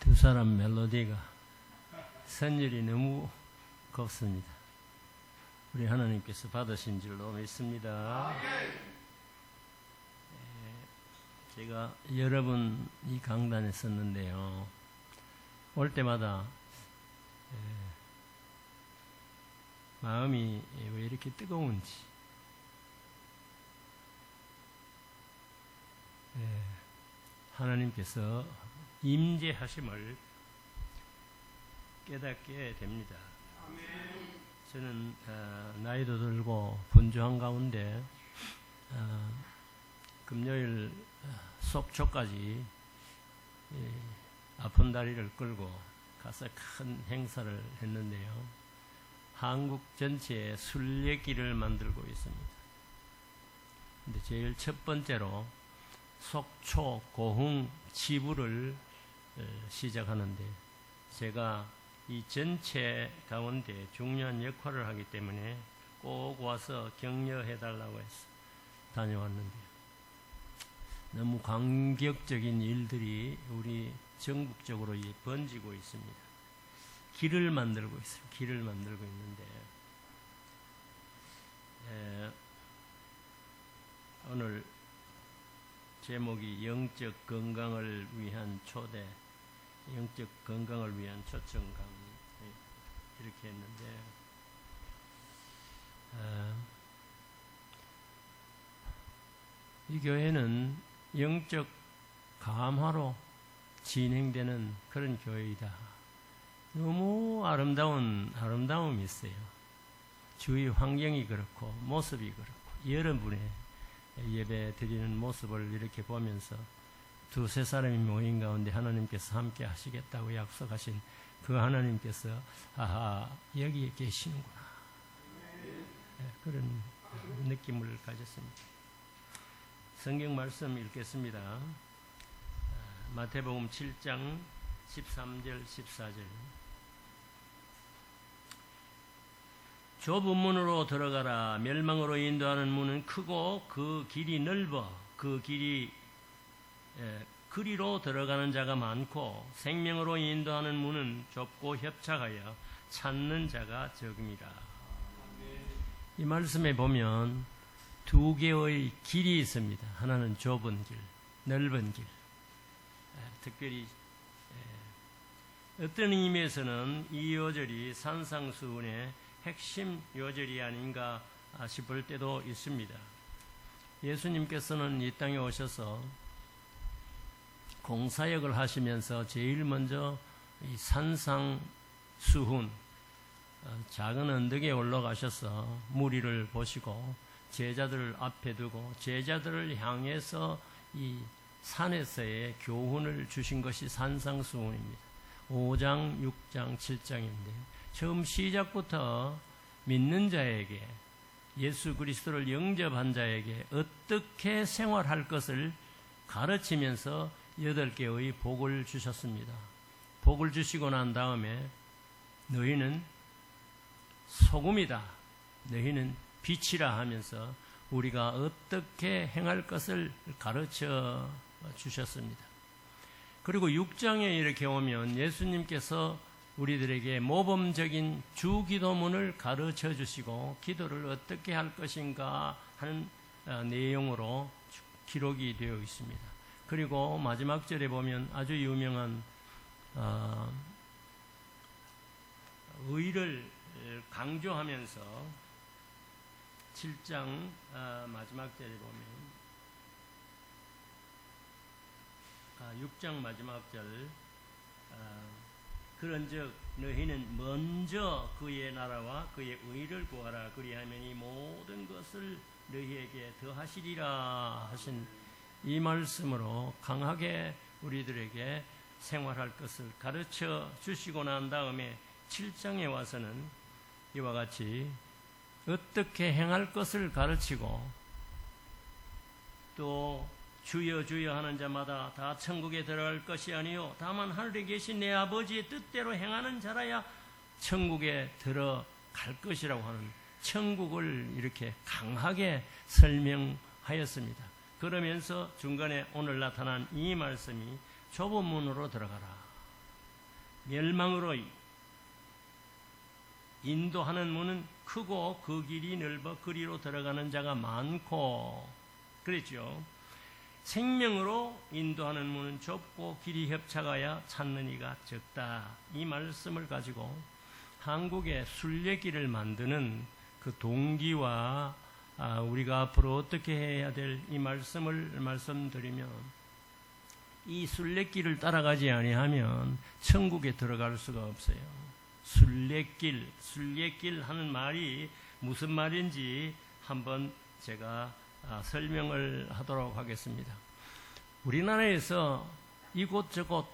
두 사람 멜로디가 선율이 너무 곱습니다. 우리 하나님께서 받으신 줄로 믿습니다. 제가 여러 번 이 강단에 썼는데요. 올 때마다 마음이 왜 이렇게 뜨거운지 하나님께서 임재하심을 깨닫게 됩니다. 저는 나이도 들고 분주한 가운데 금요일 속초까지 아픈 다리를 끌고 가서 큰 행사를 했는데요. 한국 전체에 순례길을 만들고 있습니다. 근데 제일 첫 번째로 속초, 고흥, 지부를 시작하는데 제가 이 전체 가운데 중요한 역할을 하기 때문에 꼭 와서 격려해달라고 해서 다녀왔는데 너무 감격적인 일들이 우리 전국적으로 번지고 있습니다. 길을 만들고 있어요. 길을 만들고 있는데 오늘 제목이 영적 건강을 위한 초대, 영적 건강을 위한 초청강 이렇게 했는데 이 교회는 영적 감화로 진행되는 그런 교회이다. 너무 아름다움이 있어요. 주위 환경이 그렇고 모습이 그렇고 여러분의 예배 드리는 모습을 이렇게 보면서 두세 사람이 모인 가운데 하나님께서 함께 하시겠다고 약속하신 그 하나님께서 여기에 계시는구나. 그런 느낌을 가졌습니다. 성경 말씀 읽겠습니다. 마태복음 7장 13절 14절. 좁은 문으로 들어가라. 멸망으로 인도하는 문은 크고 그 길이 넓어 그 길이 그리로 들어가는 자가 많고 생명으로 인도하는 문은 좁고 협착하여 찾는 자가 적음이라. 이 말씀에 보면 두 개의 길이 있습니다. 하나는 좁은 길, 넓은 길. 특별히 어떤 의미에서는 이 요절이 산상수훈의 핵심 요절이 아닌가 싶을 때도 있습니다. 예수님께서는 이 땅에 오셔서 공사역을 하시면서 제일 먼저 이 산상수훈 작은 언덕에 올라가셔서 무리를 보시고 제자들을 앞에 두고 제자들을 향해서 이 산에서의 교훈을 주신 것이 산상수훈입니다. 5장, 6장, 7장인데 처음 시작부터 믿는 자에게 예수 그리스도를 영접한 자에게 어떻게 생활할 것을 가르치면서 8개의 복을 주셨습니다. 복을 주시고 난 다음에 너희는 소금이다. 너희는 빛이라 하면서 우리가 어떻게 행할 것을 가르쳐 주셨습니다. 그리고 6장에 이렇게 오면 예수님께서 우리들에게 모범적인 주기도문을 가르쳐 주시고 기도를 어떻게 할 것인가 하는 내용으로 기록이 되어 있습니다. 그리고 마지막 절에 보면 아주 유명한 의를 강조하면서 7장 마지막 절에 보면 6장 마지막 절 그런즉 너희는 먼저 그의 나라와 그의 의를 구하라. 그리하면 이 모든 것을 너희에게 더하시리라 하신 이 말씀으로 강하게 우리들에게 생활할 것을 가르쳐 주시고 난 다음에 7장에 와서는 이와 같이 어떻게 행할 것을 가르치고 또 주여 주여 하는 자마다 다 천국에 들어갈 것이 아니요 다만 하늘에 계신 내 아버지의 뜻대로 행하는 자라야 천국에 들어갈 것이라고 하는 천국을 이렇게 강하게 설명하였습니다. 그러면서 중간에 오늘 나타난 이 말씀이 좁은 문으로 들어가라. 멸망으로 인도하는 문은 크고 그 길이 넓어 그리로 들어가는 자가 많고 그랬죠. 생명으로 인도하는 문은 좁고 길이 협착하여 찾는 이가 적다. 이 말씀을 가지고 한국의 순례길을 만드는 그 동기와 우리가 앞으로 어떻게 해야 될 이 말씀을 말씀드리면, 이 순례길을 따라가지 아니하면 천국에 들어갈 수가 없어요. 순례길 하는 말이 무슨 말인지 한번 제가 설명을 하도록 하겠습니다. 우리나라에서 이곳저곳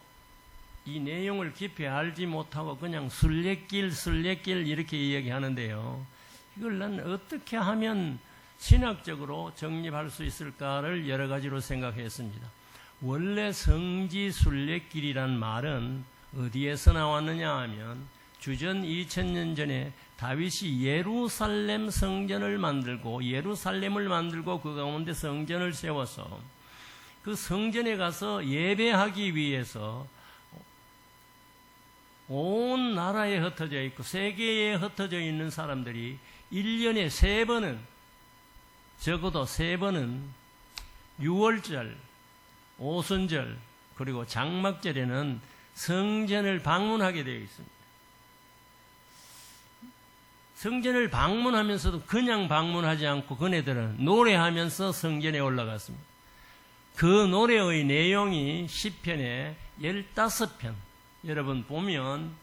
이 내용을 깊이 알지 못하고 그냥 순례길 이렇게 이야기하는데요. 이걸 난 어떻게 하면 신학적으로 정립할 수 있을까를 여러 가지로 생각했습니다. 원래 성지 순례길이란 말은 어디에서 나왔느냐 하면 주전 2000년 전에 다윗이 예루살렘 성전을 만들고 그 가운데 성전을 세워서 그 성전에 가서 예배하기 위해서 온 나라에 흩어져 있고 세계에 흩어져 있는 사람들이 1년에 3번은, 적어도 3번은 6월절, 오순절, 그리고 장막절에는 성전을 방문하게 되어 있습니다. 성전을 방문하면서도 그냥 방문하지 않고 그네들은 노래하면서 성전에 올라갔습니다. 그 노래의 내용이 시편의 15편, 여러분 보면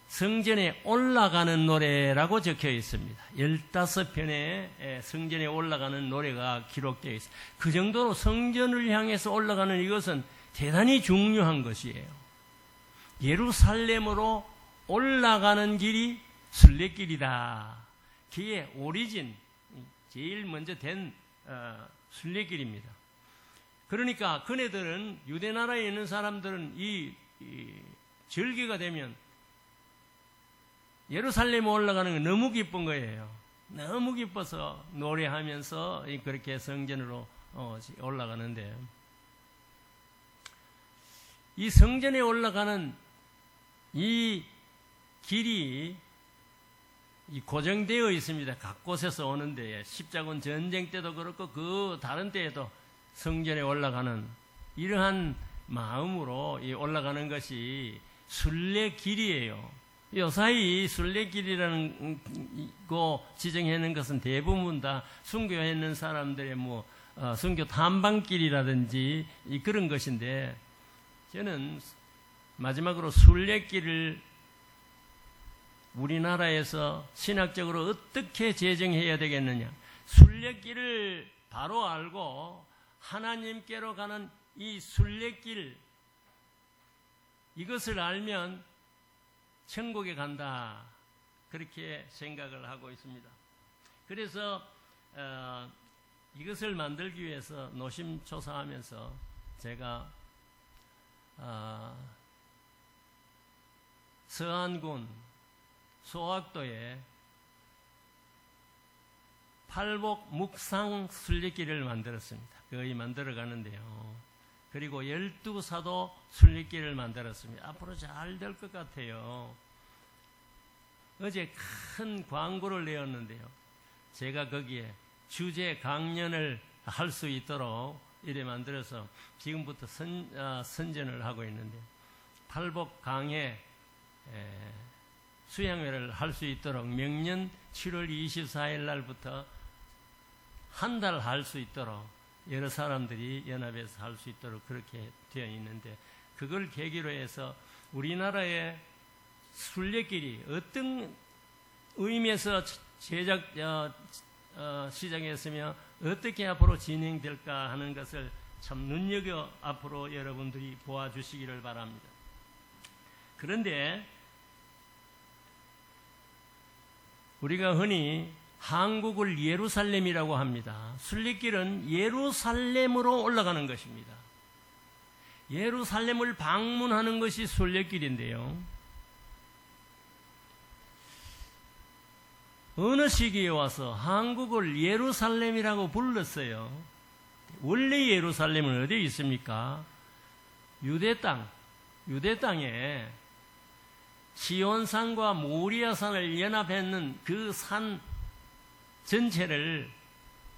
성전에 올라가는 노래라고 적혀 있습니다. 15편의 성전에 올라가는 노래가 기록되어 있습니다. 그 정도로 성전을 향해서 올라가는 이것은 대단히 중요한 것이에요. 예루살렘으로 올라가는 길이 순례길이다. 그게 오리진, 제일 먼저 된 순례길입니다. 그러니까 그네들은, 유대나라에 있는 사람들은 이 절기가 되면 예루살렘에 올라가는 게 너무 기쁜 거예요. 너무 기뻐서 노래하면서 그렇게 성전으로 올라가는데, 이 성전에 올라가는 이 길이 고정되어 있습니다. 각 곳에서 오는데, 십자군 전쟁 때도 그렇고 그 다른 때에도 성전에 올라가는 이러한 마음으로 올라가는 것이 순례길이에요. 요사이 순례길이라는 거 지정하는 것은 대부분 다 순교했는 사람들의 순교 탐방길이라든지 그런 것인데, 저는 마지막으로 순례길을 우리나라에서 신학적으로 어떻게 제정해야 되겠느냐. 순례길을 바로 알고 하나님께로 가는 이 순례길, 이것을 알면 천국에 간다, 그렇게 생각을 하고 있습니다. 그래서 이것을 만들기 위해서 노심초사하면서 제가 서안군 소학도에 팔복 묵상 순례길을 만들었습니다. 거의 만들어 가는데요. 그리고 12사도 순례길을 만들었습니다. 앞으로 잘 될 것 같아요. 어제 큰 광고를 내었는데요. 제가 거기에 주제 강연을 할 수 있도록 이래 만들어서 지금부터 선전을 하고 있는데, 팔복 강해 수양회를 할 수 있도록 명년 7월 24일 날부터 한 달 할 수 있도록 여러 사람들이 연합해서 할 수 있도록 그렇게 되어 있는데, 그걸 계기로 해서 우리나라의 순례길이 어떤 의미에서 시작했으며 어떻게 앞으로 진행될까 하는 것을 참 눈여겨 앞으로 여러분들이 보아주시기를 바랍니다. 그런데 우리가 흔히 한국을 예루살렘이라고 합니다. 순례길은 예루살렘으로 올라가는 것입니다. 예루살렘을 방문하는 것이 순례길인데요. 어느 시기에 와서 한국을 예루살렘이라고 불렀어요. 원래 예루살렘은 어디에 있습니까? 유대 땅, 유대 땅에 시온산과 모리아산을 연합했는 그 산 전체를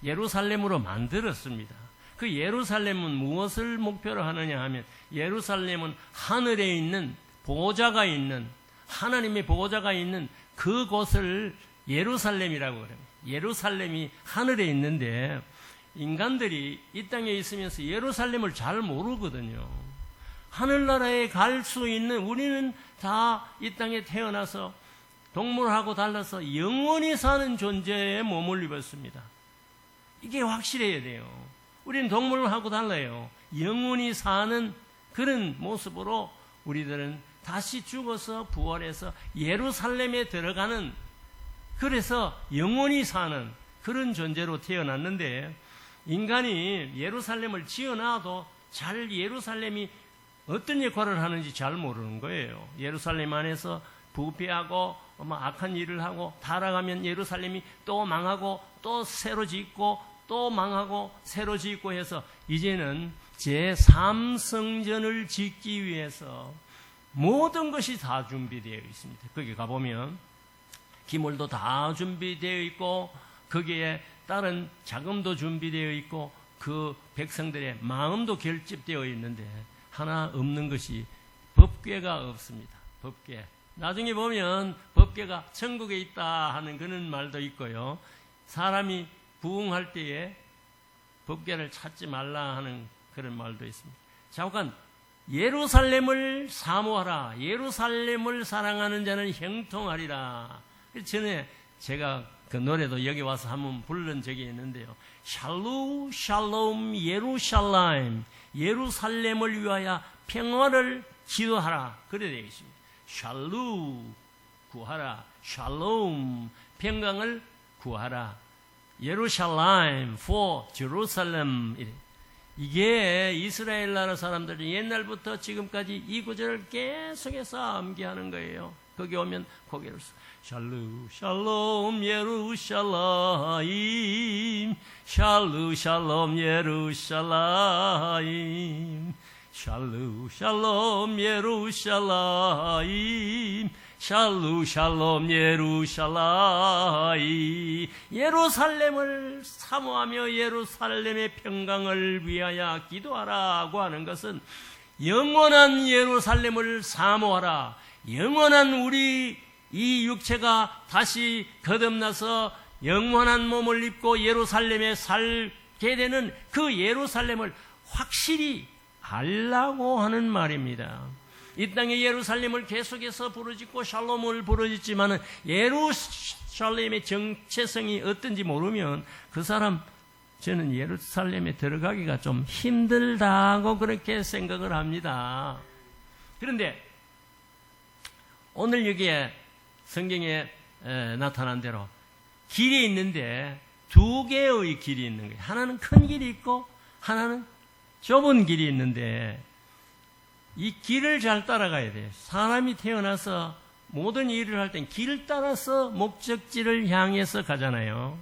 예루살렘으로 만들었습니다. 그 예루살렘은 무엇을 목표로 하느냐 하면 예루살렘은 하늘에 있는 보호자가 있는 하나님의 보호자가 있는 그곳을 예루살렘이라고 그래요. 예루살렘이 하늘에 있는데 인간들이 이 땅에 있으면서 예루살렘을 잘 모르거든요. 하늘나라에 갈 수 있는 우리는 다 이 땅에 태어나서 동물하고 달라서 영원히 사는 존재에 몸을 입었습니다. 이게 확실해야 돼요. 우리는 동물하고 달라요. 영원히 사는 그런 모습으로 우리들은 다시 죽어서 부활해서 예루살렘에 들어가는, 그래서 영원히 사는 그런 존재로 태어났는데, 인간이 예루살렘을 지어놔도 잘 예루살렘이 어떤 역할을 하는지 잘 모르는 거예요. 예루살렘 안에서 부패하고 악한 일을 하고 타락하면 예루살렘이 또 망하고 또 새로 짓고 또 망하고 새로 짓고 해서 이제는 제3성전을 짓기 위해서 모든 것이 다 준비되어 있습니다. 거기 가보면 기물도 다 준비되어 있고 거기에 따른 자금도 준비되어 있고 그 백성들의 마음도 결집되어 있는데 하나 없는 것이 법궤가 없습니다. 법궤. 나중에 보면 법궤가 천국에 있다 하는 그런 말도 있고요. 사람이 부흥할 때에 법궤를 찾지 말라 하는 그런 말도 있습니다. 잠깐, 예루살렘을 사모하라. 예루살렘을 사랑하는 자는 형통하리라. 전에 제가 그 노래도 여기 와서 한번 부른 적이 있는데요. 샬루 샬롬 예루살렘, 예루살렘을 위하여 평화를 기도하라. 그래 되어 있습니다. 샬루 구하라, 샬롬 평강을 구하라. 예루살렘 for Jerusalem. 이게 이스라엘 나라 사람들이 옛날부터 지금까지 이 구절을 계속해서 암기하는 거예요. 거기 오면 고개를 샬루 샬롬 예루살렘, 샬루 샬롬 예루살렘, 샬루 샬롬 예루살렘, 샬루 샬롬 예루살렘. 예루살렘을 사모하며 예루살렘의 평강을 위하여 기도하라고 하는 것은 영원한 예루살렘을 사모하라. 영원한 우리 이 육체가 다시 거듭나서 영원한 몸을 입고 예루살렘에 살게 되는 그 예루살렘을 확실히 알라고 하는 말입니다. 이 땅의 예루살렘을 계속해서 부르짖고 샬롬을 부르짖지만은 예루살렘의 정체성이 어떤지 모르면 그 사람, 저는 예루살렘에 들어가기가 좀 힘들다고 그렇게 생각을 합니다. 그런데 오늘 여기에 성경에 나타난 대로 길이 있는데 두 개의 길이 있는 거예요. 하나는 큰 길이 있고 하나는 좁은 길이 있는데 이 길을 잘 따라가야 돼요. 사람이 태어나서 모든 일을 할 땐 길을 따라서 목적지를 향해서 가잖아요.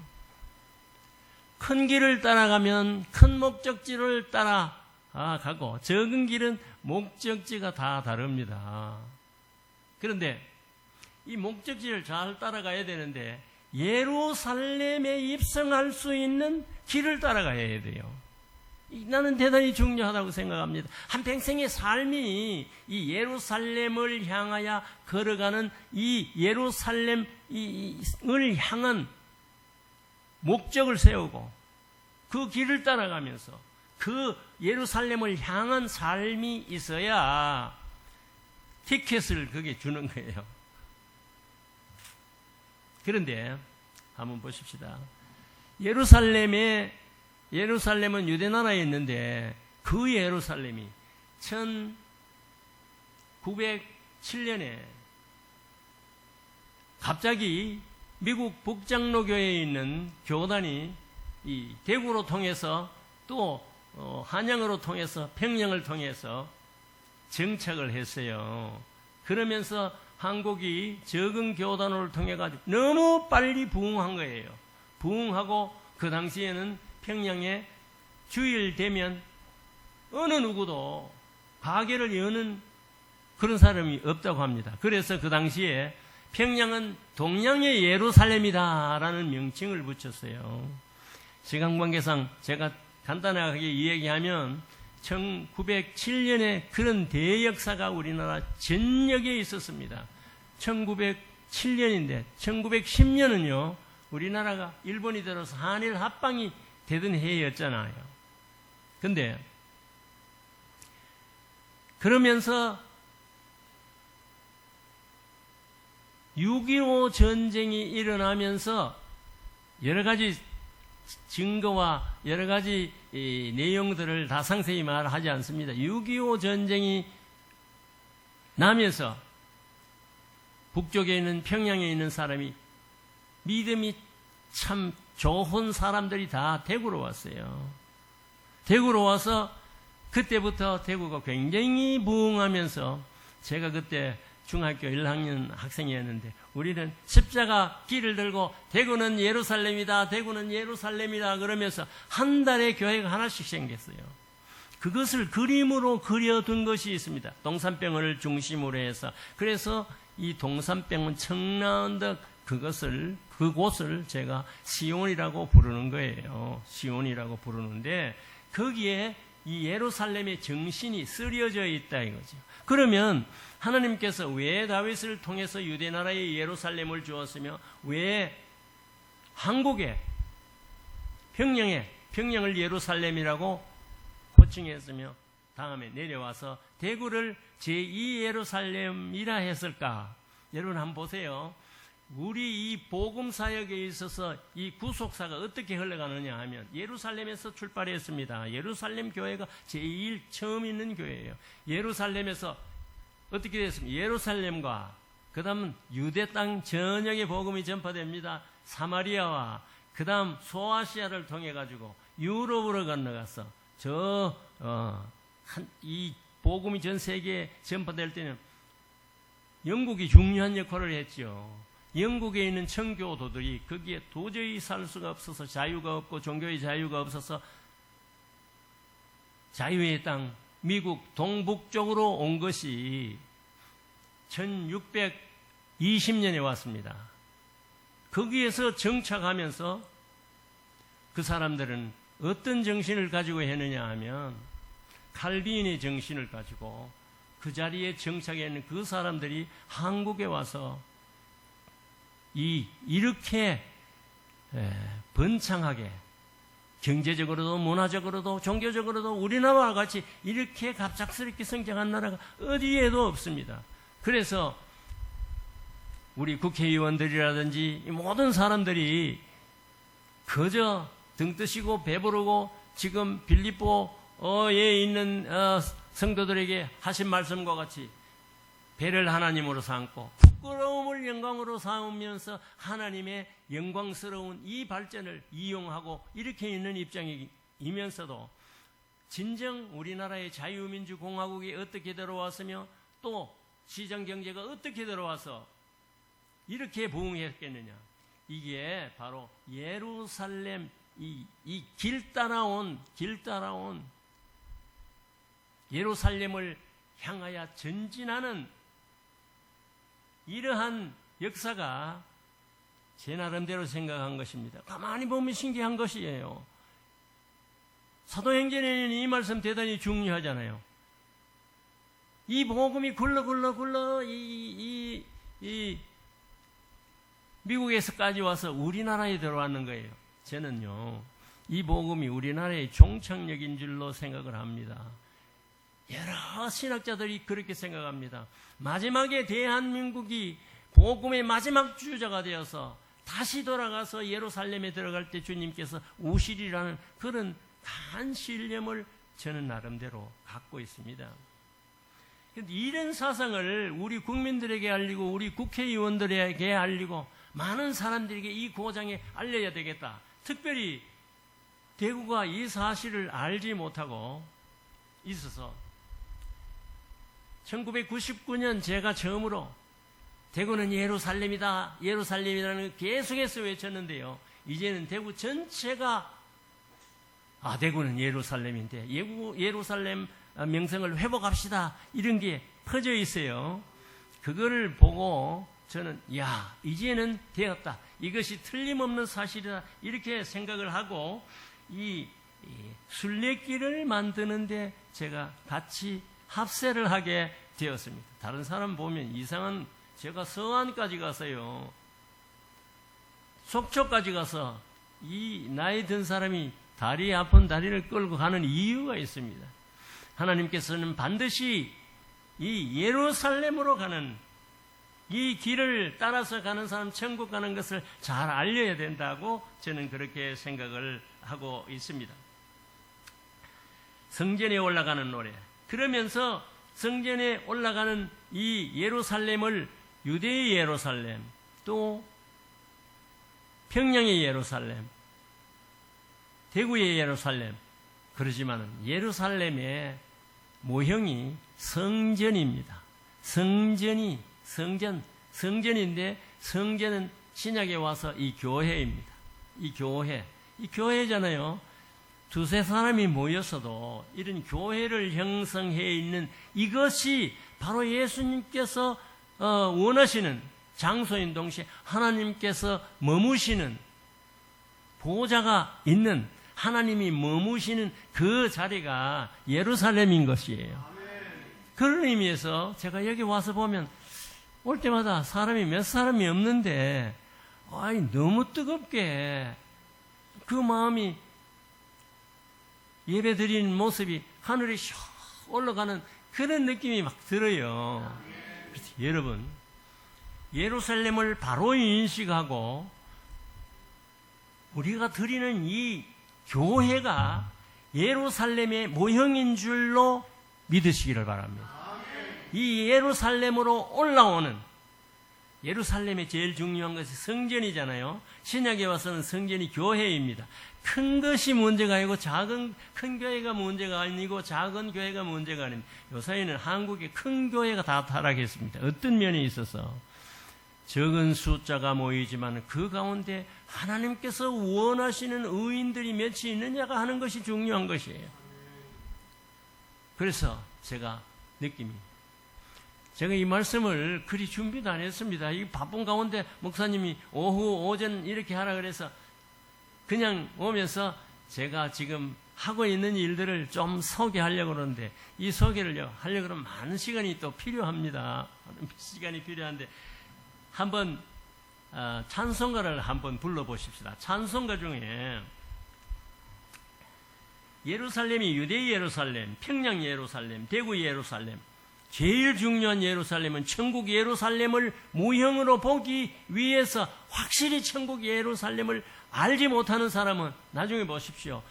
큰 길을 따라가면 큰 목적지를 따라가고 적은 길은 목적지가 다 다릅니다. 그런데 이 목적지를 잘 따라가야 되는데 예루살렘에 입성할 수 있는 길을 따라가야 돼요. 나는 대단히 중요하다고 생각합니다. 한평생의 삶이 이 예루살렘을 향하여 걸어가는 이 예루살렘을 향한 목적을 세우고 그 길을 따라가면서 그 예루살렘을 향한 삶이 있어야 티켓을 그게 주는 거예요. 그런데 한번 보십시다. 예루살렘은 유대 나라에 있는데 그 예루살렘이 1907년에 갑자기 미국 북장로교회에 있는 교단이 이 대구로 통해서 또 한양으로 통해서 평양을 통해서 정착을 했어요. 그러면서 한국이 적은 교단을 통해 가지고 너무 빨리 부흥한 거예요. 부흥하고 그 당시에는 평양에 주일 되면 어느 누구도 가게를 여는 그런 사람이 없다고 합니다. 그래서 그 당시에 평양은 동양의 예루살렘이다라는 명칭을 붙였어요. 시간 관계상 제가 간단하게 이야기하면 1907년에 그런 대역사가 우리나라 전역에 있었습니다. 1907년인데 1910년은요 우리나라가 일본이 들어서 한일 합방이 되던 해였잖아요. 근데 그러면서 6.25 전쟁이 일어나면서 여러 가지 증거와 여러 가지 내용들을 다 상세히 말하지 않습니다. 6.25 전쟁이 나면서 북쪽에 있는 평양에 있는 사람이 믿음이 참 좋은 사람들이 다 대구로 왔어요. 대구로 와서 그때부터 대구가 굉장히 부흥하면서 제가 그때 중학교 1학년 학생이었는데 우리는 십자가 길을 들고 대구는 예루살렘이다, 대구는 예루살렘이다 그러면서 한 달에 교회가 하나씩 생겼어요. 그것을 그림으로 그려둔 것이 있습니다. 동산병을 중심으로 해서. 그래서 이 동산병은 청라언덕 그곳을 제가 시온이라고 부르는 거예요. 시온이라고 부르는데 거기에 이 예루살렘의 정신이 쓰려져 있다 이거죠. 그러면 하나님께서 왜 다윗을 통해서 유대 나라의 예루살렘을 주었으며 왜 한국에 평양을 예루살렘이라고 호칭했으며 다음에 내려와서 대구를 제2 예루살렘이라 했을까? 여러분 한번 보세요. 우리 이 복음 사역에 있어서 이 구속사가 어떻게 흘러가느냐 하면 예루살렘에서 출발했습니다. 예루살렘 교회가 제1 처음 있는 교회예요. 예루살렘에서 어떻게 됐습니까? 예루살렘과 그 다음 유대 땅 전역의 복음이 전파됩니다. 사마리아와 그 다음 소아시아를 통해 가지고 유럽으로 건너가서 이 복음이 전 세계에 전파될 때는 영국이 중요한 역할을 했죠. 영국에 있는 청교도들이 거기에 도저히 살 수가 없어서 자유가 없고 종교의 자유가 없어서 자유의 땅 미국 동북쪽으로 온 것이 1620년에 왔습니다. 거기에서 정착하면서 그 사람들은 어떤 정신을 가지고 했느냐 하면 칼빈의 정신을 가지고 그 자리에 정착해 있는 그 사람들이 한국에 와서 이렇게 번창하게 경제적으로도 문화적으로도 종교적으로도 우리나라와 같이 이렇게 갑작스럽게 성장한 나라가 어디에도 없습니다. 그래서 우리 국회의원들이라든지 모든 사람들이 그저 등 뜨시고 배부르고 지금 빌립보에 있는 성도들에게 하신 말씀과 같이 배를 하나님으로 삼고 부끄러움을 영광으로 삼으면서 하나님의 영광스러운 이 발전을 이용하고 이렇게 있는 입장이면서도 진정 우리나라의 자유민주공화국이 어떻게 들어왔으며 또 시장경제가 어떻게 들어와서 이렇게 부흥했겠느냐. 이게 바로 예루살렘 이 길 따라온 예루살렘을 향하여 전진하는 이러한 역사가 제 나름대로 생각한 것입니다. 가만히 보면 신기한 것이에요. 사도행전에는 이 말씀 대단히 중요하잖아요. 이 복음이 굴러 미국에서까지 와서 우리나라에 들어왔는 거예요. 저는요, 이 복음이 우리나라의 종착역인 줄로 생각을 합니다. 여러 신학자들이 그렇게 생각합니다. 마지막에 대한민국이 복음의 마지막 주자가 되어서 다시 돌아가서 예루살렘에 들어갈 때 주님께서 오시리라는 그런 간 신념을 저는 나름대로 갖고 있습니다. 이런 사상을 우리 국민들에게 알리고 우리 국회의원들에게 알리고 많은 사람들에게 이 고장에 알려야 되겠다. 특별히 대구가 이 사실을 알지 못하고 있어서 1999년 제가 처음으로 대구는 예루살렘이다, 예루살렘이라는 걸 계속해서 외쳤는데요. 이제는 대구 전체가 대구는 예루살렘인데 예루살렘 명성을 회복합시다. 이런 게 퍼져 있어요. 그거를 보고 저는 야, 이제는 되었다. 이것이 틀림없는 사실이다. 이렇게 생각을 하고 이 순례길을 만드는데 제가 같이 합세를 하게 되었습니다. 다른 사람 보면 이상한, 제가 서안까지 가서요, 속초까지 가서 이 나이 든 사람이 다리 아픈 다리를 끌고 가는 이유가 있습니다. 하나님께서는 반드시 이 예루살렘으로 가는 이 길을 따라서 가는 사람 천국 가는 것을 잘 알려야 된다고 저는 그렇게 생각을 하고 있습니다. 성전에 올라가는 노래. 그러면서 성전에 올라가는 이 예루살렘을 유대의 예루살렘, 또 평양의 예루살렘, 대구의 예루살렘, 그러지만 예루살렘의 모형이 성전입니다. 성전인데 성전은 신약에 와서 이 교회입니다. 이 교회잖아요. 두세 사람이 모였어도 이런 교회를 형성해 있는 이것이 바로 예수님께서 원하시는 장소인 동시에 하나님께서 머무시는 보호자가 있는, 하나님이 머무시는 그 자리가 예루살렘인 것이에요. 그런 의미에서 제가 여기 와서 보면 올 때마다 사람이 몇 사람이 없는데 너무 뜨겁게 그 마음이 예배 드리는 모습이 하늘에 슉 올라가는 그런 느낌이 막 들어요. 그래서 여러분, 예루살렘을 바로 인식하고 우리가 드리는 이 교회가 예루살렘의 모형인 줄로 믿으시기를 바랍니다. 이 예루살렘으로 올라오는, 예루살렘의 제일 중요한 것이 성전이잖아요. 신약에 와서는 성전이 교회입니다. 큰 것이 문제가 아니고 큰 교회가 문제가 아니고 작은 교회가 문제가 아닙니다. 요사이는 한국의 큰 교회가 다 타락했습니다. 어떤 면에 있어서 적은 숫자가 모이지만 그 가운데 하나님께서 원하시는 의인들이 몇이 있느냐가 하는 것이 중요한 것이에요. 그래서 제가 이 말씀을 그리 준비도 안 했습니다. 이 바쁜 가운데 목사님이 오전 이렇게 하라 그래서 그냥 오면서 제가 지금 하고 있는 일들을 좀 소개하려고 그러는데, 이 소개를 하려고 그러면 많은 시간이 또 필요합니다. 시간이 필요한데 한번 찬송가를 한번 불러보십시다. 찬송가 중에 예루살렘이 유대 예루살렘, 평양 예루살렘, 대구 예루살렘, 제일 중요한 예루살렘은 천국 예루살렘을 모형으로 보기 위해서 확실히 천국 예루살렘을 알지 못하는 사람은 나중에 보십시오.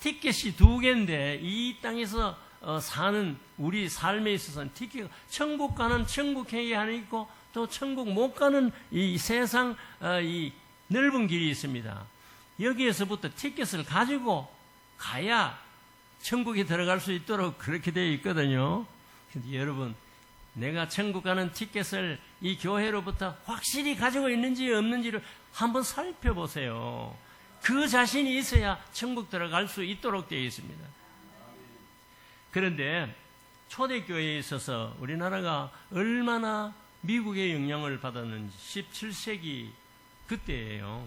티켓이 2개인데 이 땅에서 사는 우리 삶에 있어서는 티켓, 천국 가는 천국행이 하나 있고 또 천국 못 가는 이 세상 이 넓은 길이 있습니다. 여기에서부터 티켓을 가지고 가야 천국에 들어갈 수 있도록 그렇게 되어 있거든요. 근데 여러분, 내가 천국 가는 티켓을 이 교회로부터 확실히 가지고 있는지 없는지를 한번 살펴보세요. 그 자신이 있어야 천국 들어갈 수 있도록 되어 있습니다. 그런데 초대교회에 있어서 우리나라가 얼마나 미국의 영향을 받았는지 17세기 그때예요.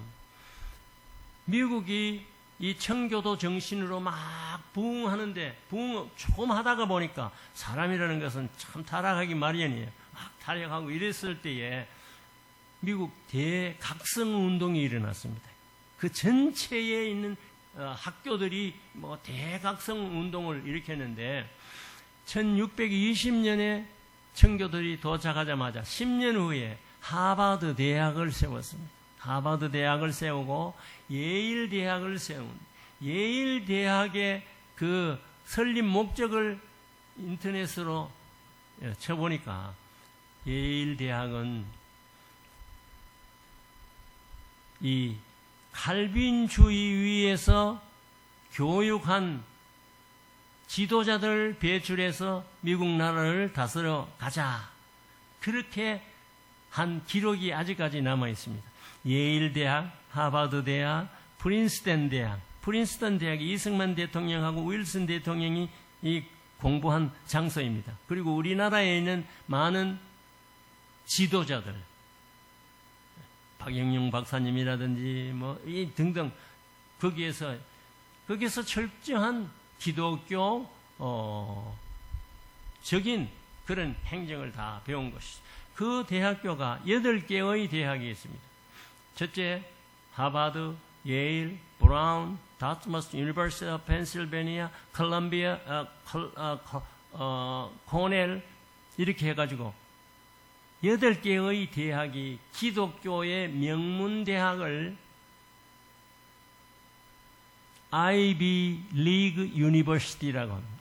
미국이 이 청교도 정신으로 막 부흥하는데 부흥 조금 하다가 보니까 사람이라는 것은 참 타락하기 마련이에요. 막 타락하고 이랬을 때에 미국 대각성 운동이 일어났습니다. 그 전체에 있는 학교들이 대각성 운동을 일으켰는데 1620년에 청교도들이 도착하자마자 10년 후에 하버드 대학을 세웠습니다. 하버드 대학을 세우고 예일 대학을 세운, 예일 대학의 그 설립 목적을 인터넷으로 쳐보니까 예일 대학은 이 칼빈주의에서 교육한 지도자들 배출해서 미국 나라를 다스려 가자, 그렇게 한 기록이 아직까지 남아 있습니다. 예일 대학, 하버드 대학, 프린스턴 대학, 프린스턴 대학이 이승만 대통령하고 윌슨 대통령이 이 공부한 장소입니다. 그리고 우리나라에 있는 많은 지도자들, 박영용 박사님이라든지 이 등등 거기에서 철저한 기독교 적인 그런 행정을 다 배운 것이죠. 그 대학교가 8개의 대학이 있습니다. 첫째, 하버드, 예일, 브라운, 다트머스, 유니버시티 오브 펜실베니아, 콜롬비아, 코넬 이렇게 해가지고 8개의 대학이 기독교의 명문 대학을 아이비 리그 유니버시티라고 합니다.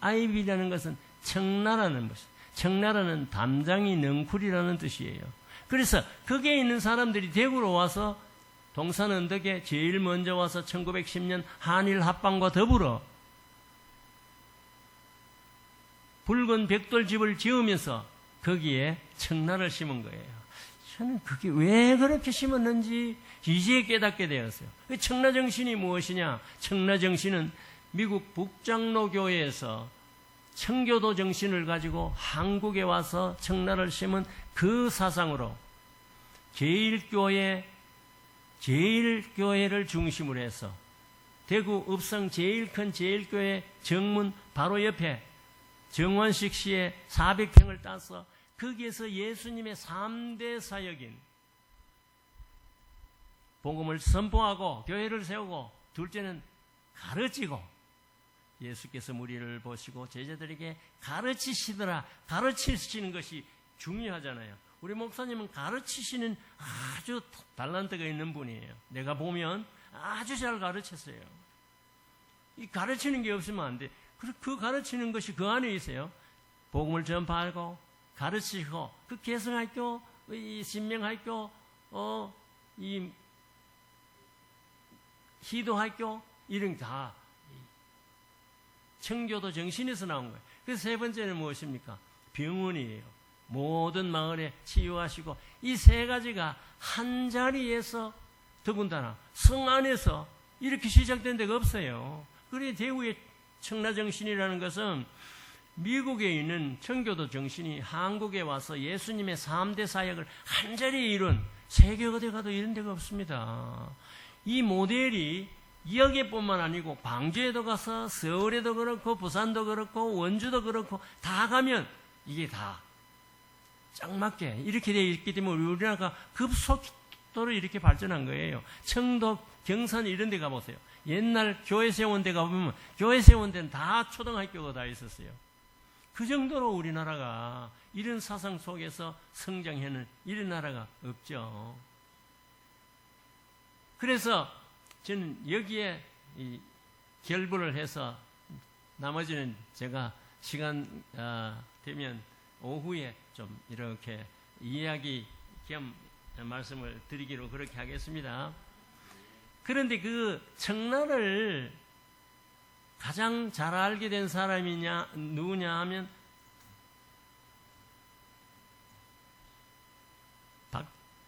아이비라는 것은 청나라는 것이죠. 청나라는 담장이 넝쿨이라는 뜻이에요. 그래서 거기에 있는 사람들이 대구로 와서 동산 언덕에 제일 먼저 와서 1910년 한일 합방과 더불어 붉은 벽돌집을 지으면서 거기에 청나를 심은 거예요. 저는 그게 왜 그렇게 심었는지 이제 깨닫게 되었어요. 청나 정신이 무엇이냐? 청나 정신은 미국 북장로교회에서 청교도 정신을 가지고 한국에 와서 청나를 심은 그 사상으로 제일교회를 중심으로 해서 대구 읍성 제일 큰 제일교회 정문 바로 옆에 정원식 씨의 400평을 따서 거기에서 예수님의 3대 사역인 복음을 선포하고 교회를 세우고 둘째는 가르치고 예수께서 무리를 보시고 제자들에게 가르치시더라. 가르치시는 것이 중요하잖아요. 우리 목사님은 가르치시는 아주 달란트가 있는 분이에요. 내가 보면 아주 잘 가르쳤어요. 이 가르치는 게 없으면 안 돼. 그 가르치는 것이 그 안에 있어요. 복음을 전파하고 가르치고 그 개성학교, 이 신명학교, 이 희도학교 이런 다 청교도 정신에서 나온 거예요. 그래서 세 번째는 무엇입니까? 병원이에요. 모든 마을에 치유하시고 이 세 가지가 한 자리에서 더군다나 성 안에서 이렇게 시작된 데가 없어요. 그래 대구의 청라정신이라는 것은 미국에 있는 청교도 정신이 한국에 와서 예수님의 3대 사역을 한 자리에 이룬 세계 어디 가도 이런 데가 없습니다. 이 모델이 여기뿐만 아니고 광주에도 가서 서울에도 그렇고 부산도 그렇고 원주도 그렇고 다 가면 이게 다 짝 맞게 이렇게 되어 있기 때문에 우리나라가 급속도로 이렇게 발전한 거예요. 청도, 경산 이런 데 가보세요. 옛날 교회 세운 데 가보면 교회 세운 데는 다 초등학교가 다 있었어요. 그 정도로 우리나라가 이런 사상 속에서 성장하는 이런 나라가 없죠. 그래서 저는 여기에 결부를 해서 나머지는 제가 시간 되면 오후에 좀 이렇게 이야기 겸 말씀을 드리기로 그렇게 하겠습니다. 그런데 그 청나를 가장 잘 알게 된 사람이 누구냐 하면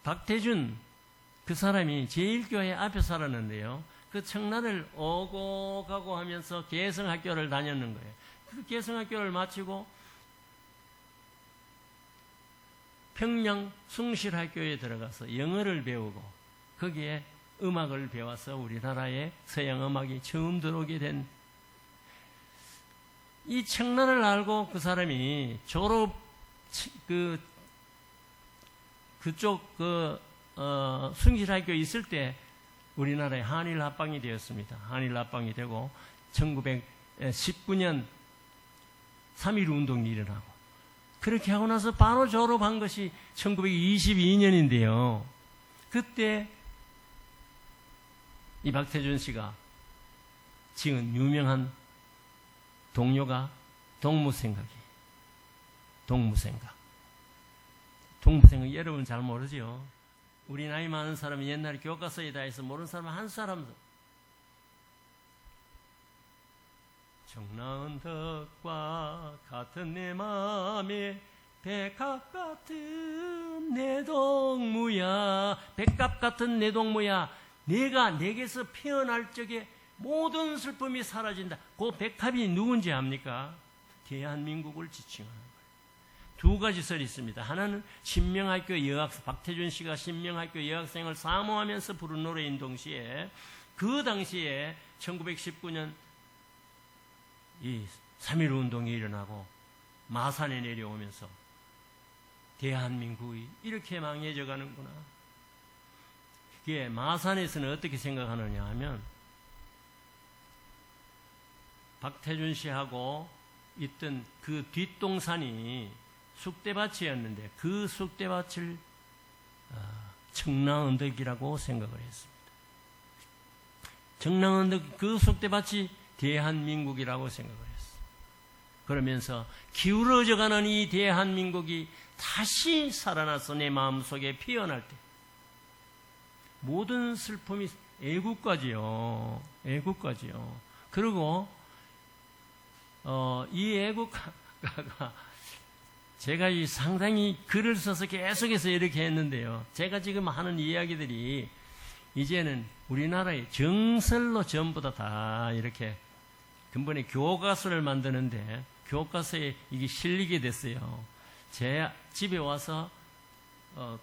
박태준 그 사람이 제일교회 앞에 살았는데요. 그 청나를 오고 가고 하면서 개성학교를 다녔는 거예요. 그 개성학교를 마치고 평양 숭실학교에 들어가서 영어를 배우고 거기에 음악을 배워서 우리나라에 서양 음악이 처음 들어오게 된 이 청나를 알고 그 사람이 졸업 그쪽 숭실학교 있을 때 우리나라에 한일 합방이 되었습니다. 한일 합방이 되고 1919년 3.1 운동이 일어나고 그렇게 하고 나서 바로 졸업한 것이 1922년인데요. 그때 이 박태준 씨가 지은 유명한 동요가 동무생각이. 동무생각 여러분 잘 모르죠? 우리 나이 많은 사람이 옛날에 교과서에 다 해서 모르는 사람은 한 사람도. 청라언덕과 같은 내 맘에 백합 같은 내 동무야. 백합 같은 내 동무야. 내가 내게서 피어날 적에 모든 슬픔이 사라진다. 그 백합이 누군지 압니까? 대한민국을 지칭하는 거예요. 두 가지 설이 있습니다. 하나는 신명학교 여학생, 박태준 씨가 신명학교 여학생을 사모하면서 부른 노래인 동시에 그 당시에 1919년 이 3.1 운동이 일어나고 마산에 내려오면서 대한민국이 이렇게 망해져 가는구나. 그게 마산에서는 어떻게 생각하느냐 하면 박태준 씨하고 있던 그 뒷동산이 쑥대밭이었는데 그 쑥대밭을 청라언덕이라고 생각을 했습니다. 청라언덕 그 쑥대밭이 대한민국이라고 생각을 했어요. 그러면서 기울어져가는 이 대한민국이 다시 살아나서 내 마음속에 피어날 때 모든 슬픔이 애국가지요. 애국가지요. 그리고 이 애국가가 제가 이 상당히 글을 써서 계속해서 이렇게 했는데요. 제가 지금 하는 이야기들이 이제는 우리나라의 정설로 전부 다 이렇게 근본에 교과서를 만드는데 교과서에 이게 실리게 됐어요. 제 집에 와서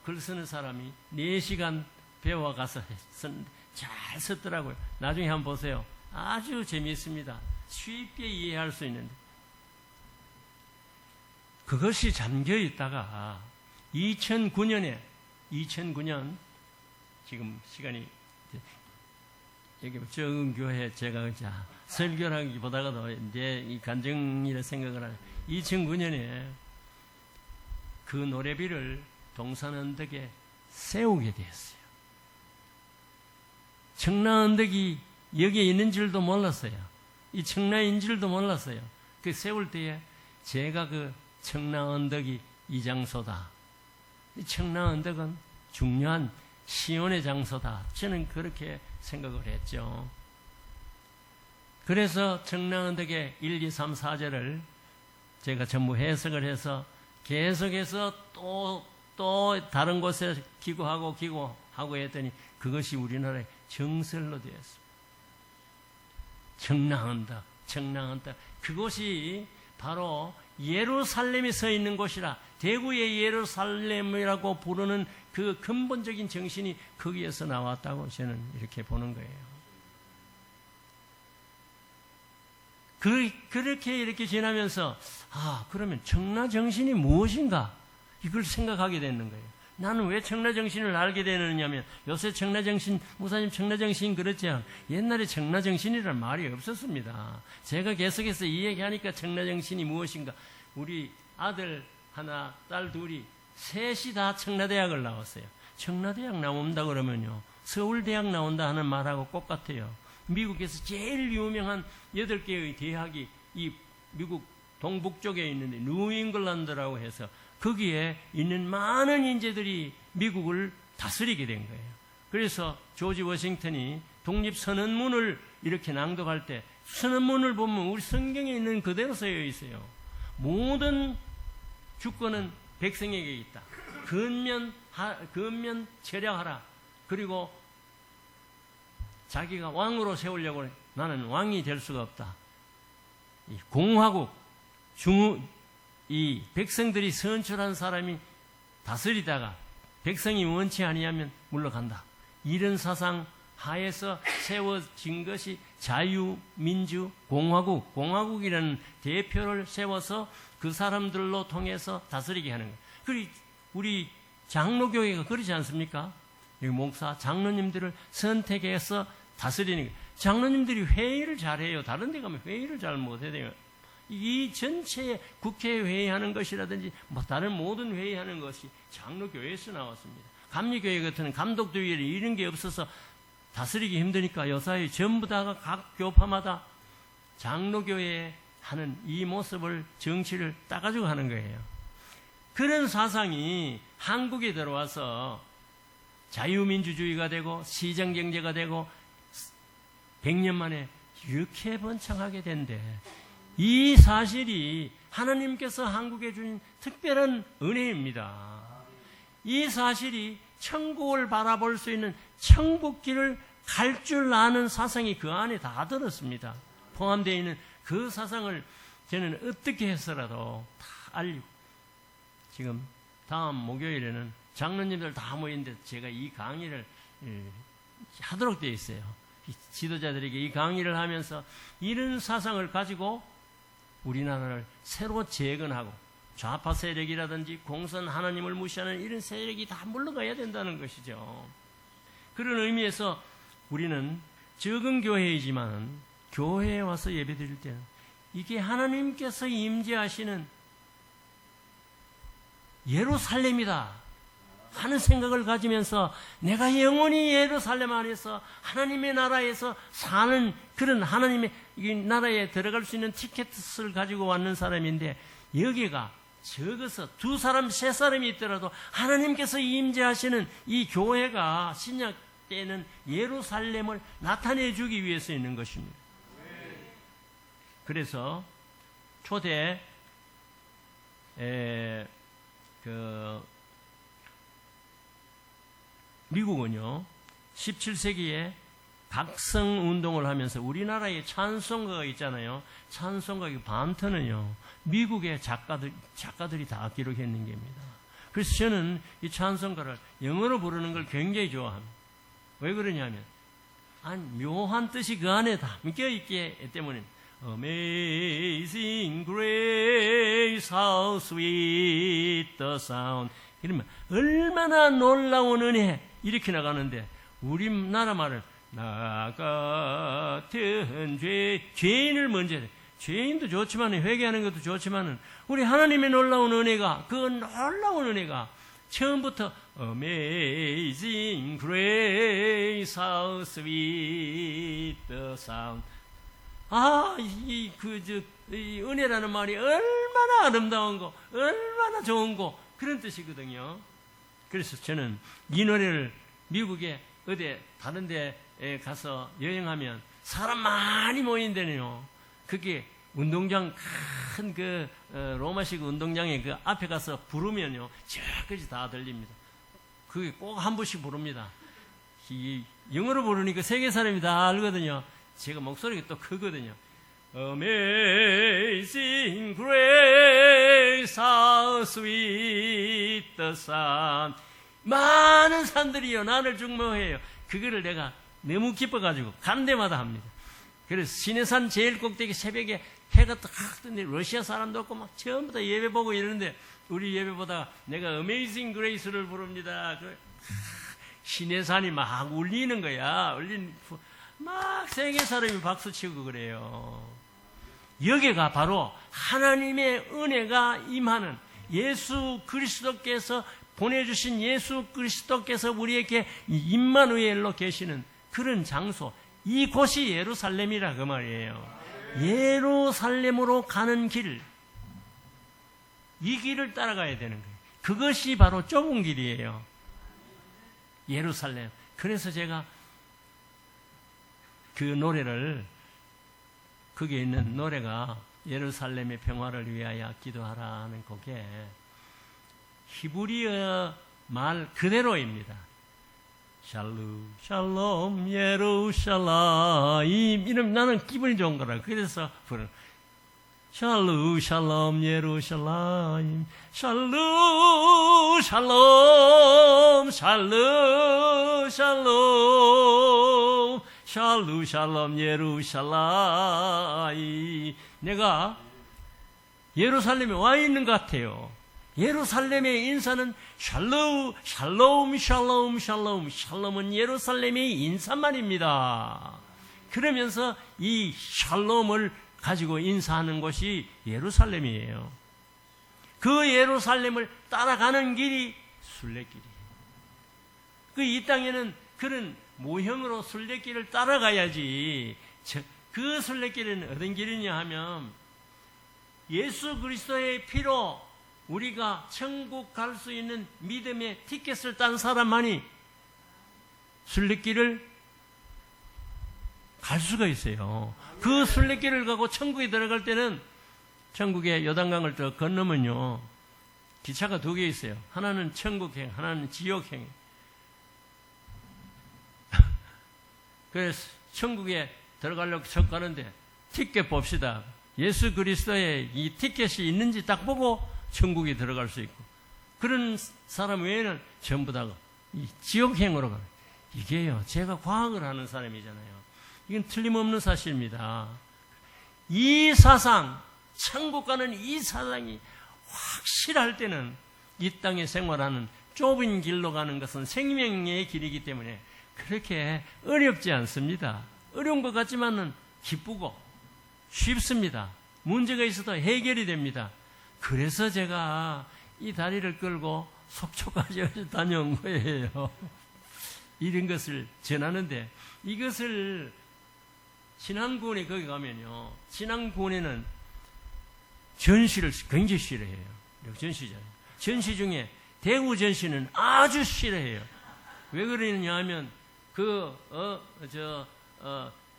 글 쓰는 사람이 4시간 배워가서 잘 썼더라고요. 나중에 한번 보세요. 아주 재미있습니다. 쉽게 이해할 수 있는데 그것이 잠겨 있다가 2009년 지금 시간이 여기 적은 교회 제가 설교하기보다도 이제 이 간증이라 생각을 하는 2009년에 그 노래비를 동산언덕에 세우게 되었어요. 청라언덕이 여기에 있는 줄도 몰랐어요. 이 청라인 줄도 몰랐어요. 그 세울 때에 제가 그 청라언덕이 이 장소다. 이 청라언덕은 중요한 시온의 장소다. 저는 그렇게 생각을 했죠. 그래서 청라언덕의 1, 2, 3, 4절을 제가 전부 해석을 해서 계속해서 또 다른 곳에 기고하고 했더니 그것이 우리나라의 정설로 되었습니다. 청라언덕. 그곳이 바로 예루살렘이 서 있는 곳이라 대구의 예루살렘이라고 부르는 그 근본적인 정신이 거기에서 나왔다고 저는 이렇게 보는 거예요. 그렇게 이렇게 지나면서 그러면 청라정신이 무엇인가 이걸 생각하게 되는 거예요. 나는 왜 청라정신을 알게 되느냐면 요새 청라정신, 목사님 청라정신 그렇죠. 옛날에 청라정신이라는 말이 없었습니다. 제가 계속해서 이 얘기하니까 청라정신이 무엇인가. 우리 아들 하나, 딸 둘이 셋이 다 청라대학을 나왔어요. 청라대학 나온다 그러면요. 서울대학 나온다 하는 말하고 똑같아요. 미국에서 제일 유명한 8개의 대학이 이 미국 동북쪽에 있는데 뉴잉글랜드라고 해서 거기에 있는 많은 인재들이 미국을 다스리게 된 거예요. 그래서 조지 워싱턴이 독립선언문을 이렇게 낭독할 때 선언문을 보면 우리 성경에 있는 그대로 쓰여 있어요. 모든 주권은 백성에게 있다. 근면 철야하라. 그리고 자기가 왕으로 세우려고 해. 나는 왕이 될 수가 없다. 이 공화국 이 백성들이 선출한 사람이 다스리다가 백성이 원치 아니하면 물러간다. 이런 사상 하에서 세워진 것이 자유민주 공화국, 공화국이라는 대표를 세워서 그 사람들로 통해서 다스리게 하는 거예요. 그리고 우리 장로교회가 그렇지 않습니까? 여기 목사, 장로님들을 선택해서 다스리는 거예요. 장로님들이 회의를 잘해요. 다른 데 가면 회의를 잘 못해요. 이 전체 국회 회의하는 것이라든지 뭐 다른 모든 회의하는 것이 장로교회에서 나왔습니다. 감리교회 같은 감독도위에 이런 게 없어서 다스리기 힘드니까 요사이 전부 다가 각 교파마다 장로교회에 하는 이 모습을 정치를 따가지고 하는 거예요. 그런 사상이 한국에 들어와서 자유민주주의가 되고 시장경제가 되고 100년 만에 이렇게 번창하게 된대. 이 사실이 하나님께서 한국에 주신 특별한 은혜입니다. 이 사실이 천국을 바라볼 수 있는 천국길을 갈 줄 아는 사상이 그 안에 다 들었습니다. 포함되어 있는 그 사상을 저는 어떻게 해서라도 다 알리고, 지금 다음 목요일에는 장로님들 다 모이는데 제가 이 강의를 하도록 되어 있어요. 지도자들에게 이 강의를 하면서 이런 사상을 가지고 우리나라를 새로 재건하고, 좌파 세력이라든지 공산 하나님을 무시하는 이런 세력이 다 물러가야 된다는 것이죠. 그런 의미에서 우리는 적은 교회이지만 교회에 와서 예배드릴 때는 이게 하나님께서 임재하시는 예루살렘이다 하는 생각을 가지면서 내가 영원히 예루살렘 안에서 하나님의 나라에서 사는 그런 하나님의 이 나라에 들어갈 수 있는 티켓을 가지고 왔는 사람인데, 여기가 적어서 2사람, 3사람이 있더라도 하나님께서 임재하시는 이 교회가 신약 때는 예루살렘을 나타내 주기 위해서 있는 것입니다. 그래서 초대 미국은요 17세기에 각성 운동을 하면서 우리나라에 찬송가가 있잖아요. 찬송가 반터는요 미국의 작가들이 다 기록했는 겁니다. 그래서 저는 이 찬송가를 영어로 부르는 걸 굉장히 좋아합니다. 왜 그러냐면 묘한 뜻이 그 안에 담겨 있기 때문에 Amazing Grace, how sweet the sound. 이러면 얼마나 놀라운 은혜 이렇게 나가는데, 우리나라 말을 나 같은 죄인을 먼저 해. 죄인도 좋지만 회개하는 것도 좋지만 우리 하나님의 놀라운 은혜가, 그 놀라운 은혜가 처음부터 Amazing Grace, how sweet the sound. 이 은혜라는 말이 얼마나 아름다운 거, 얼마나 좋은 거, 그런 뜻이거든요. 그래서 저는 이 노래를 미국에 어디 다른 데에 가서 여행하면 사람 많이 모인 데는요, 그게 운동장, 큰 로마식 운동장에 그 앞에 가서 부르면요, 저까지 다 들립니다. 그게 꼭 한 번씩 부릅니다. 영어로 부르니까 세계 사람이 다 알거든요. 제가 목소리가 또 크거든요. Amazing Grace, how sweet the sound. 많은 산들이요 나를 중모해요. 그거를 내가 너무 기뻐가지고 간 데마다 합니다. 그래서 시내산 제일 꼭대기 새벽에 해가 딱 뜨는데 러시아 사람도 없고 막 전부 다 예배 보고 이러는데, 우리 예배 보다가 내가 Amazing Grace를 부릅니다. 시내산이 막 울리는 거야. 막 세계 사람이 박수치고 그래요. 여기가 바로 하나님의 은혜가 임하는, 예수 그리스도께서 보내주신 예수 그리스도께서 우리에게 임마누엘로 계시는 그런 장소, 이곳이 예루살렘이라 그 말이에요. 예루살렘으로 가는 길, 이 길을 따라가야 되는 거예요. 그것이 바로 좁은 길이에요. 예루살렘. 그래서 제가 그 노래를, 거기에 있는 노래가 예루살렘의 평화를 위하여 기도하라는 곡에 히브리어 말 그대로입니다. 샬롬 예루살렘. 이름 나는 기분이 좋은 거라. 그래서 부르는 샬롬 예루살렘, 샬롬 샬롬 예루살렘. 내가 예루살렘에 와 있는 것 같아요. 예루살렘의 인사는 샬롬은 예루살렘의 인사말입니다. 그러면서 이 샬롬을 가지고 인사하는 곳이 예루살렘이에요. 그 예루살렘을 따라가는 길이 순례길이에요. 이 땅에는 그런 모형으로 순례길을 따라가야지. 그 순례길은 어떤 길이냐 하면, 예수 그리스도의 피로 우리가 천국 갈 수 있는 믿음의 티켓을 딴 사람만이 순례길을 갈 수가 있어요. 그 순례길을 가고 천국에 들어갈 때는, 천국의 요단강을 더 건너면요, 기차가 2개 있어요. 하나는 천국행, 하나는 지옥행. 그래서 천국에 들어가려고 척 가는데 티켓 봅시다. 예수 그리스도의 이 티켓이 있는지 딱 보고 천국에 들어갈 수 있고, 그런 사람 외에는 전부 다 이 지옥행으로 가는, 이게요, 제가 과학을 하는 사람이잖아요. 이건 틀림없는 사실입니다. 이 사상, 천국 가는 이 사상이 확실할 때는 이 땅에 생활하는 좁은 길로 가는 것은 생명의 길이기 때문에 그렇게 어렵지 않습니다. 어려운 것 같지만은 기쁘고 쉽습니다. 문제가 있어도 해결이 됩니다. 그래서 제가 이 다리를 끌고 속초까지 다녀온 거예요. 이런 것을 전하는데, 이것을 신안군에 거기 가면요, 신안군에는 전시를 굉장히 싫어해요. 전시잖아요. 전시 중에 대구 전시는 아주 싫어해요. 왜 그러느냐 하면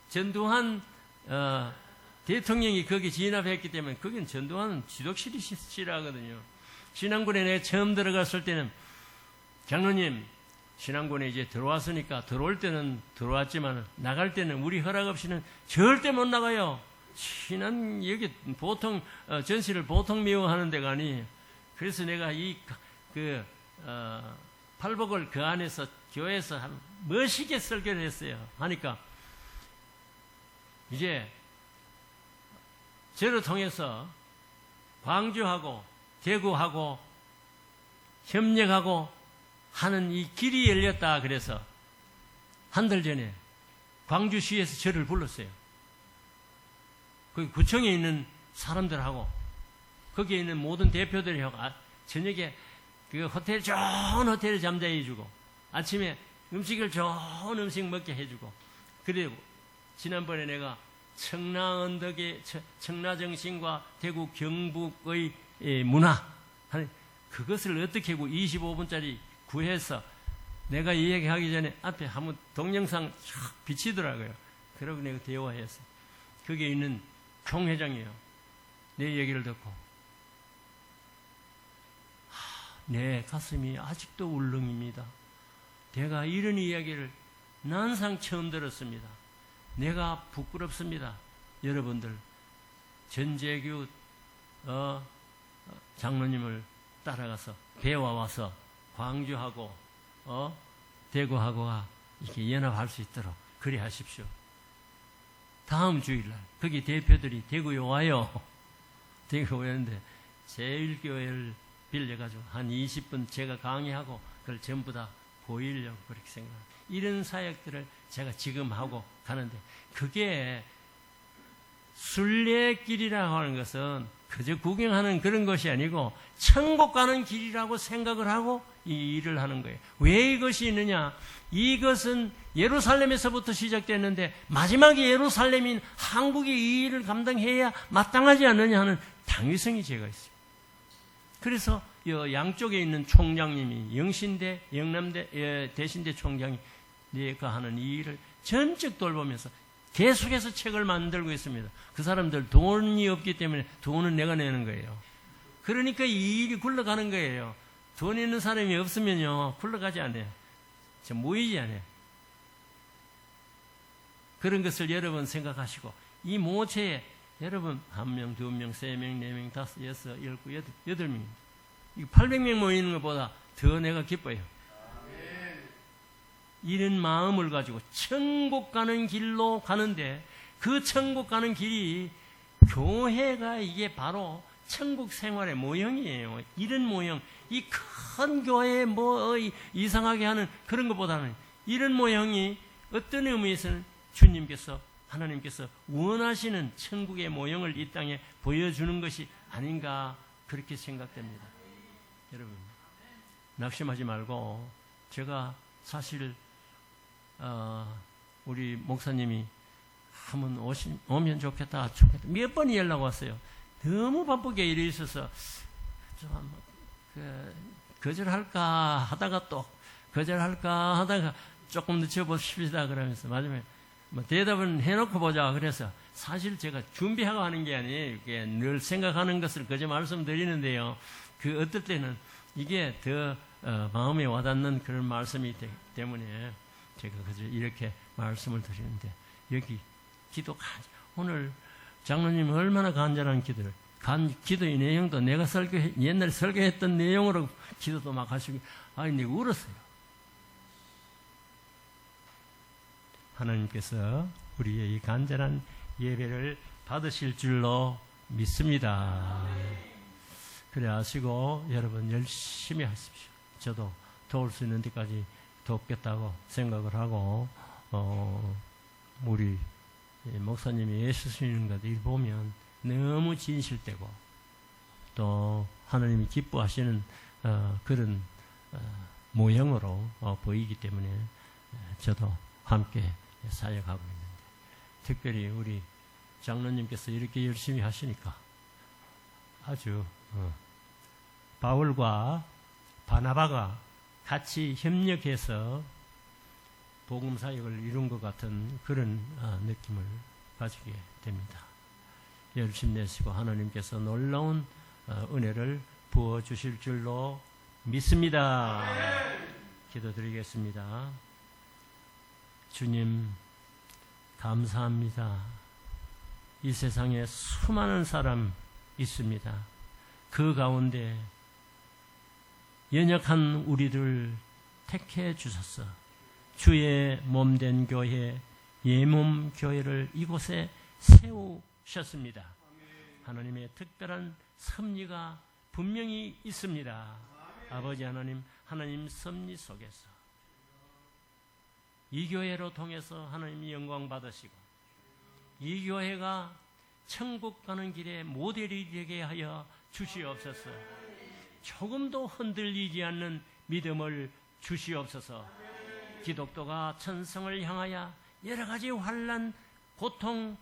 전두환 대통령이 거기 진압했기 때문에 거긴 전두환은 지독실이 싫어하거든요. 신안군에 내가 처음 들어갔을 때는, 장로님, 신안군에 이제 들어왔으니까 들어올 때는 들어왔지만 나갈 때는 우리 허락 없이는 절대 못 나가요. 여기 보통 전시를 보통 미워하는 데가 아니에요. 그래서 내가 팔복을 그 안에서 교회에서 멋있게 설교를 했어요. 하니까 이제 저를 통해서 광주하고 대구하고 협력하고 하는 이 길이 열렸다. 그래서 한 달 전에 광주시에서 저를 불렀어요. 그 구청에 있는 사람들하고 거기에 있는 모든 대표들이 저녁에 그 호텔, 좋은 호텔에 잠자게 해주고 아침에 음식을 좋은 음식 먹게 해주고, 그리고 지난번에 내가 청라언덕의 청라정신과 대구 경북의 문화, 그것을 어떻게 25분짜리 구해서 내가 이 얘기하기 전에 앞에 한번 동영상 쫙 비치더라고요. 그러고 내가 대화했어요. 거기에 있는 총회장이에요. 내 얘기를 듣고 내 가슴이 아직도 울렁입니다. 내가 이런 이야기를 난상 처음 들었습니다. 내가 부끄럽습니다. 여러분들, 전재규 장로님을 따라가서 배워와서 광주하고 대구하고가 이렇게 연합할 수 있도록 그리 하십시오. 다음 주일날 거기 대표들이 대구에 와요. 대구에 오는데 제1교회를 빌려가지고 한 20분 제가 강의하고 그걸 전부 다 보이려고 그렇게 생각합니다. 이런 사역들을 제가 지금 하고 가는데, 그게 순례길이라고 하는 것은 그저 구경하는 그런 것이 아니고 천국 가는 길이라고 생각을 하고 이 일을 하는 거예요. 왜 이것이 있느냐? 이것은 예루살렘에서부터 시작됐는데 마지막에 예루살렘인 한국이 이 일을 감당해야 마땅하지 않느냐 하는 당위성이 제가 있어요. 그래서 양쪽에 있는 총장님이 영신대, 영남대, 대신대 총장이 내가 하는 이 일을 전적 돌보면서 계속해서 책을 만들고 있습니다. 그 사람들 돈이 없기 때문에 돈은 내가 내는 거예요. 그러니까 이 일이 굴러가는 거예요. 돈 있는 사람이 없으면요 굴러가지 않아요. 모이지 않아요. 그런 것을 여러분 생각하시고, 이 모체에 여러분 1명, 2명, 3명, 4명, 5, 6, 7, 8명 800명 모이는 것보다 더 내가 기뻐요. 이런 마음을 가지고 천국 가는 길로 가는데, 그 천국 가는 길이 교회가 이게 바로 천국 생활의 모형이에요. 이런 모형, 이 큰 교회에 이상하게 하는 그런 것보다는 이런 모형이 어떤 의미에서는 주님께서, 하나님께서 원하시는 천국의 모형을 이 땅에 보여주는 것이 아닌가, 그렇게 생각됩니다. 여러분, 낙심하지 말고, 제가 사실 우리 목사님이 한번 오면 좋겠다. 몇 번이 연락 왔어요. 너무 바쁘게 일이 있어서 거절할까 하다가 또 거절할까 하다가 조금 늦춰보십시다 그러면서 마지막에 대답은 해놓고 보자. 그래서 사실 제가 준비하고 하는 게 아니에요. 이게 늘 생각하는 것을 그저 말씀드리는데요. 그 어떨 때는 이게 더 마음에 와닿는 그런 말씀이 되기 때문에 제가 그저 이렇게 말씀을 드리는데, 여기 기도가 오늘 장로님 얼마나 간절한 기도를, 기도의 내용도 내가 옛날에 설교했던 내용으로 기도도 막 하시고, 아니, 내가 울었어요. 하나님께서 우리의 이 간절한 예배를 받으실 줄로 믿습니다. 그래 하시고 여러분 열심히 하십시오. 저도 도울 수 있는 데까지 돕겠다고 생각을 하고, 우리 목사님이 애쓰시는 것을 보면 너무 진실되고 또 하나님이 기뻐하시는 그런 모형으로 보이기 때문에 저도 함께 사역하고 있는데, 특별히 우리 장로님께서 이렇게 열심히 하시니까 아주 바울과 바나바가 같이 협력해서 복음 사역을 이룬 것 같은 그런 느낌을 가지게 됩니다. 열심 내시고 하나님께서 놀라운 은혜를 부어주실 줄로 믿습니다. 기도드리겠습니다. 주님, 감사합니다. 이 세상에 수많은 사람 있습니다. 그 가운데 연약한 우리를 택해 주셨어. 주의 몸된 교회, 예몸 교회를 이곳에 세우셨습니다. 하나님의 특별한 섭리가 분명히 있습니다. 아버지 하나님, 하나님 섭리 속에서 이 교회로 통해서 하나님 영광 받으시고, 이 교회가 천국 가는 길에 모델이 되게 하여 주시옵소서. 조금도 흔들리지 않는 믿음을 주시옵소서. 기독교가 천성을 향하여 여러 가지 환난, 고통,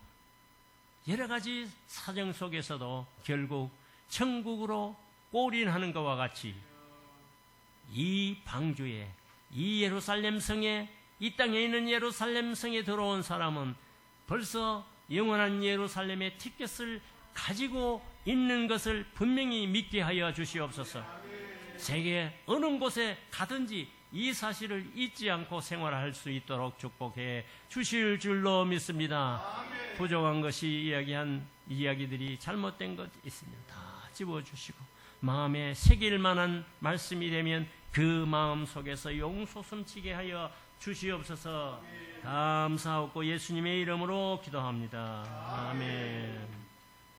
여러 가지 사정 속에서도 결국 천국으로 골인하는 것과 같이 이 방주에, 이 예루살렘 성에, 이 땅에 있는 예루살렘 성에 들어온 사람은 벌써 영원한 예루살렘의 티켓을 가지고 있는 것을 분명히 믿게 하여 주시옵소서. 세계 어느 곳에 가든지 이 사실을 잊지 않고 생활할 수 있도록 축복해 주실 줄로 믿습니다. 부족한 것이 이야기한 이야기들이 잘못된 것 있으면 다 집어주시고, 마음에 새길 만한 말씀이 되면 그 마음 속에서 용솟음치게 하여 주시옵소서. 감사하고 예수님의 이름으로 기도합니다. 아멘.